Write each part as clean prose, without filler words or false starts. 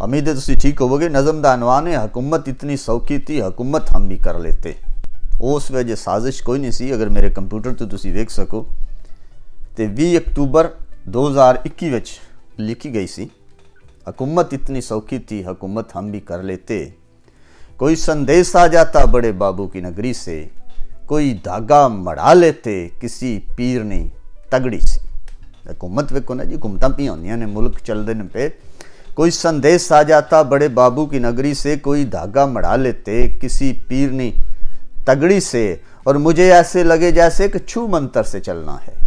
उम्मीद है तुसी ठीक होवोगे। नज़म दा अनवान है हुकूमत इतनी सौखी थी, हुकूमत हम भी कर लेते। उस वजह साजिश कोई नहीं सी। अगर मेरे कंप्यूटर तो तुसी देख सको तो 20 अक्तूबर 2021 विच लिखी गई सी, हुकूमत इतनी सौखी थी, हुकूमत हम भी कर लेते। कोई संदेश आ जाता बड़े बाबू की नगरी से, कोई धागा मढ़ा लेते किसी पीर ने तगड़ी से। हुकूमत वेखो ना जी, हुकूमतां पी होंदियां ने, मुल्क चलदे ने पे। कोई संदेश आ जाता बड़े बाबू की नगरी से, कोई धागा मढ़ा लेते किसी पीर ने तगड़ी से। और मुझे ऐसे लगे जैसे कि छू मंतर से चलना है,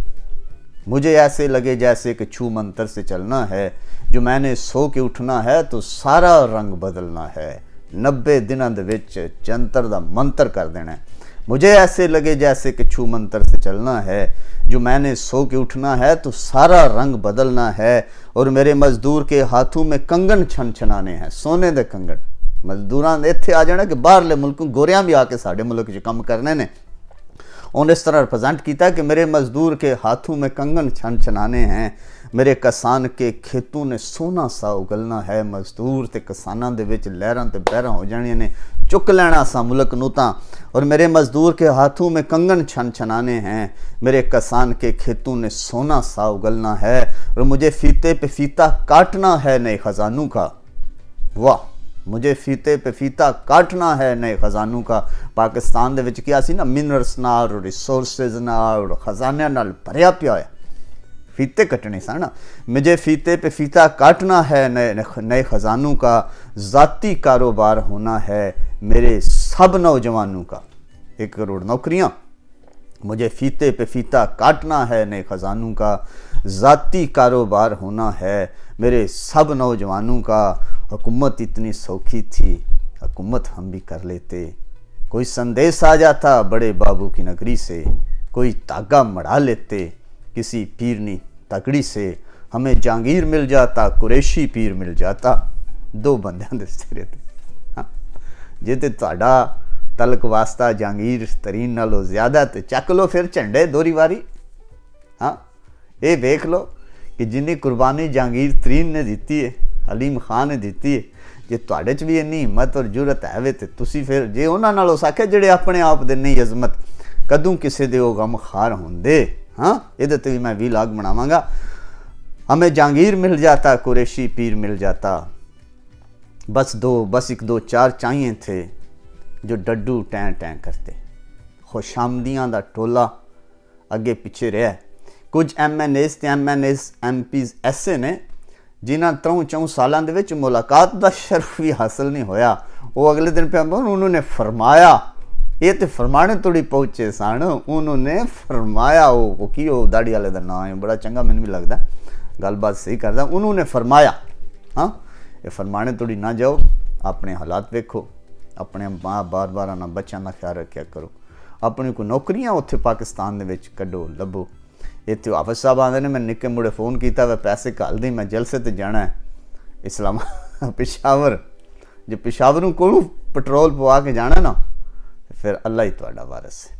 मुझे ऐसे लगे जैसे कि छू मंतर से चलना है। जो मैंने सो के उठना है तो सारा रंग बदलना है, 90 दिनों दे विच जंतर दा मंतर कर देना है। मुझे ऐसे लगे जैसे कि छू मंतर से चलना है, जो मैंने सो के उठना है तो सारा रंग बदलना है। और मेरे मजदूर के हाथों में कंगन छन छनाने हैं, सोने दे कंगन। मजदूरां इत्थे आ जाना कि बाहरले मुल्कों गोरियां भी आके साडे मुल्क च काम करने ने। उन्हें इस तरह रिप्रजेंट किया कि मेरे मजदूर के हाथों में कंगन छन छनाने हैं, मेरे किसान के खेतों ने सोना सा उगलना है। मजदूर ते किसानां दे विच लहरां ते बहरां हो जानियां ने, चुक लेना सा मुल्क नूं तां। और मेरे मजदूर के हाथों में कंगन छन छनाने हैं, मेरे किसान के खेतों ने सोना सा उगलना है। और मुझे फीते पे फीता काटना है नए खजानों का। वाह, मुझे फीते पे फीता काटना है नए खजानों का। पाकिस्तान दे विच क्या सी ना, मिनरल्स नाल, रिसोर्सिस नाल, खजानियां नाल भरिया पिया है, फीते कटने सा ना। मुझे फीते पे फीता काटना है नए खजानों का। ज़ाती कारोबार होना है मेरे सब नौजवानों का। 1 करोड़ नौकरियां। मुझे फीते पे फीता काटना है नए खजानों का। ज़ाती कारोबार होना है मेरे सब नौजवानों का। हुकूमत इतनी सौखी थी, हुकूमत हम भी कर लेते। कोई संदेश आ जाता बड़े बाबू की नगरी से, कोई धागा मढ़ा लेते किसी पीरनी तगड़ी से। हमें जहांगीर मिल जाता, कुरैशी पीर मिल जाता। 2 बंदियां दे सिरे ते। हाँ, जे ते तुहाडा तलक वास्ता जहांगीर तरीन नालों ज़्यादा तो चक लो फिर झंडे दोहरी वारी। हाँ, ये देख लो कि जिन्नी कुर्बानी जहांगीर तरीन ने दी है, हलीम खान ने दी है। जे तुहाडे च भी इन्नी हिम्मत और जुरत है तो तुसी फिर जे उन्हां नालों साखे जिहड़े अपने आप दे नहीं अजमत, कदों किसी दे वो गम खार होंदे। हाँ, ये तो भी मैं व्लॉग बनावांगा। हमें जहांगीर मिल जाता, कुरैशी पीर मिल जाता। बस 1 2 4 चाहिए थे जो डड्डू टैं टैं करते। खुशामदियां दा टोला अगे पिछे रहा। कुछ MNAs ते MNAs MPs ऐसे ने जिन्हां 3-4 सालों दे विच मुलाकात दा शर्फ भी हासिल नहीं होया। वो अगले दिन पे उन्होंने फरमाया, ये तो फरमाने थोड़ी पहुँचे सन, उन्होंने फरमाया। वो की वो दाड़ी वाले का नाम है, बड़ा चंगा मैनूं भी लगता, गलबात सही करता। उन्होंने फरमाया, हाँ ये फरमाने थोड़ी ना जाओ, अपने हालात वेखो, अपने माँ बार आना बच्चों का ख्याल रखा करो, अपनी कोई नौकरियां उत्थे पाकिस्तान दे विच कड्डो लभो। इत्थे हाफिज साहब आंदे ने, मैं निक्के मुड़े फोन किया, वह पैसे घल दी, मैं जलसे ते जाना है इस्लाम पेशावर। जो पेशावरों को पेट्रोल पवा के जाना ना, फिर अल्लाह ही तुहाडा वारिस है।